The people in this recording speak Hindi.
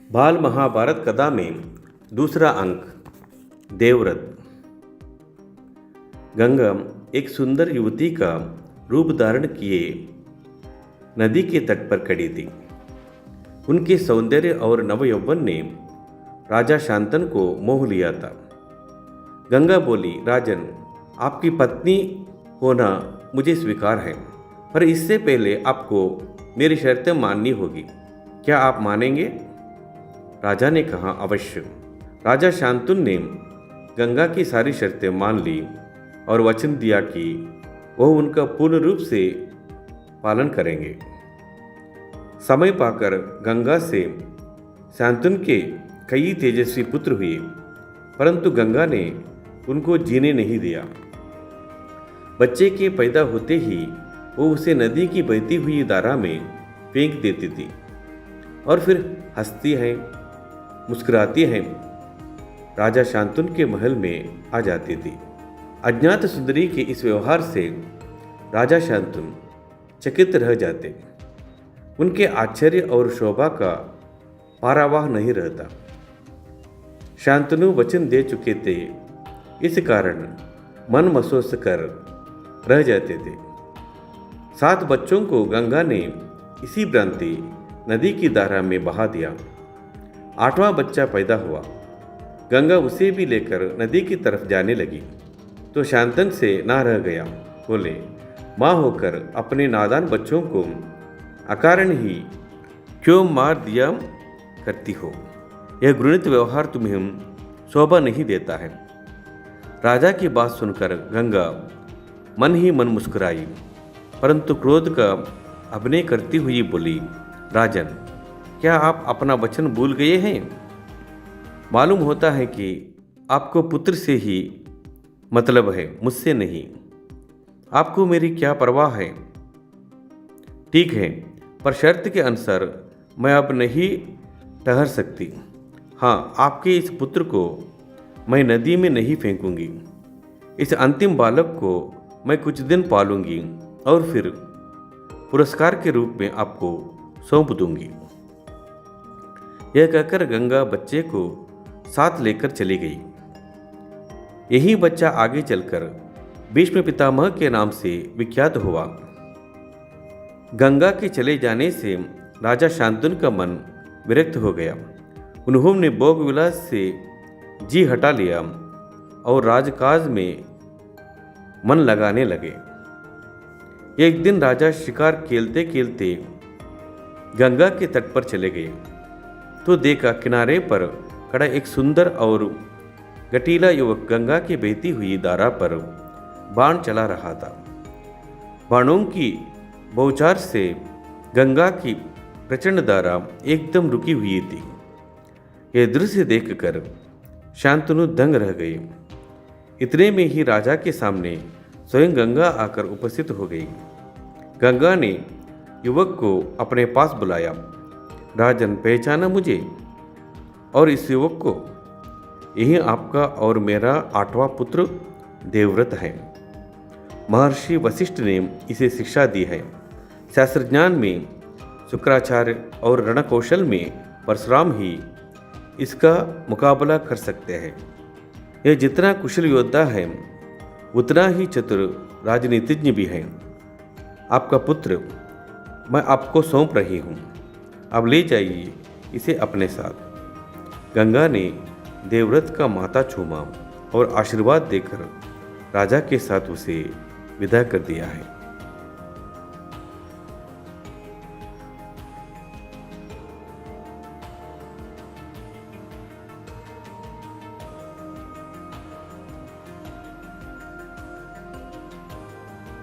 बाल महाभारत कथा में दूसरा अंक देवव्रत। गंगा एक सुंदर युवती का रूप धारण किए नदी के तट पर खड़ी थी। उनके सौंदर्य और नवयौवन ने राजा शांतनु को मोह लिया था। गंगा बोली, राजन, आपकी पत्नी होना मुझे स्वीकार है, पर इससे पहले आपको मेरी शर्तें माननी होगी। क्या आप मानेंगे? राजा ने कहा, अवश्य। राजा शांतनु ने गंगा की सारी शर्तें मान ली और वचन दिया कि वह उनका पूर्ण रूप से पालन करेंगे। समय पाकर गंगा से शांतनु के कई तेजस्वी पुत्र हुए, परंतु गंगा ने उनको जीने नहीं दिया। बच्चे के पैदा होते ही वो उसे नदी की बहती हुई धारा में फेंक देती थी और फिर हंसती है, मुस्कुराती है, राजा शांतनु के महल में आ जाती थी। अज्ञात सुंदरी के इस व्यवहार से राजा शांतनु चकित रह जाते। उनके आश्चर्य और शोभा का पारावाह नहीं रहता। शांतनु वचन दे चुके थे, इस कारण मन महसूस कर रह जाते थे। 7 बच्चों को गंगा ने इसी भ्रांति नदी की धारा में बहा दिया। 8वां बच्चा पैदा हुआ। गंगा उसे भी लेकर नदी की तरफ जाने लगी तो शांतनु से ना रह गया। बोले, माँ होकर अपने नादान बच्चों को अकारण ही क्यों मार दिया करती हो? यह घृणित व्यवहार तुम्हें शोभा नहीं देता है। राजा की बात सुनकर गंगा मन ही मन मुस्कुराई, परंतु क्रोध का अभिनय करती हुई बोली, राजन, क्या आप अपना वचन भूल गए हैं? मालूम होता है कि आपको पुत्र से ही मतलब है, मुझसे नहीं। आपको मेरी क्या परवाह है? ठीक है, पर शर्त के अनुसार मैं अब नहीं ठहर सकती। हाँ, आपके इस पुत्र को मैं नदी में नहीं फेंकूंगी। इस अंतिम बालक को मैं कुछ दिन पालूंगी और फिर पुरस्कार के रूप में आपको सौंप दूंगी। यह कहकर गंगा बच्चे को साथ लेकर चली गई। यही बच्चा आगे चलकर भीष्म पितामह के नाम से विख्यात हुआ। गंगा के चले जाने से राजा शांतनु का मन विरक्त हो गया। उन्होंने भोग विलास से जी हटा लिया और राजकाज में मन लगाने लगे। एक दिन राजा शिकार खेलते खेलते गंगा के तट पर चले गए तो देखा किनारे पर खड़ा एक सुंदर और गठीला युवक गंगा की बहती हुई धारा पर बाण चला रहा था। बाणों की बौछार से गंगा की प्रचंड धारा एकदम रुकी हुई थी। यह दृश्य देखकर शांतनु दंग रह गए। इतने में ही राजा के सामने स्वयं गंगा आकर उपस्थित हो गई। गंगा ने युवक को अपने पास बुलाया। राजन, पहचाना मुझे और इस युवक को? यही आपका और मेरा 8वां पुत्र देवव्रत है। महर्षि वशिष्ठ ने इसे शिक्षा दी है। शास्त्र ज्ञान में शुक्राचार्य और रणकौशल में परशुराम ही इसका मुकाबला कर सकते हैं। यह जितना कुशल योद्धा है उतना ही चतुर राजनीतिज्ञ भी है। आपका पुत्र मैं आपको सौंप रही हूँ, अब ले जाइए इसे अपने साथ। गंगा ने देवव्रत का माथा चूमा और आशीर्वाद देकर राजा के साथ उसे विदा कर दिया है।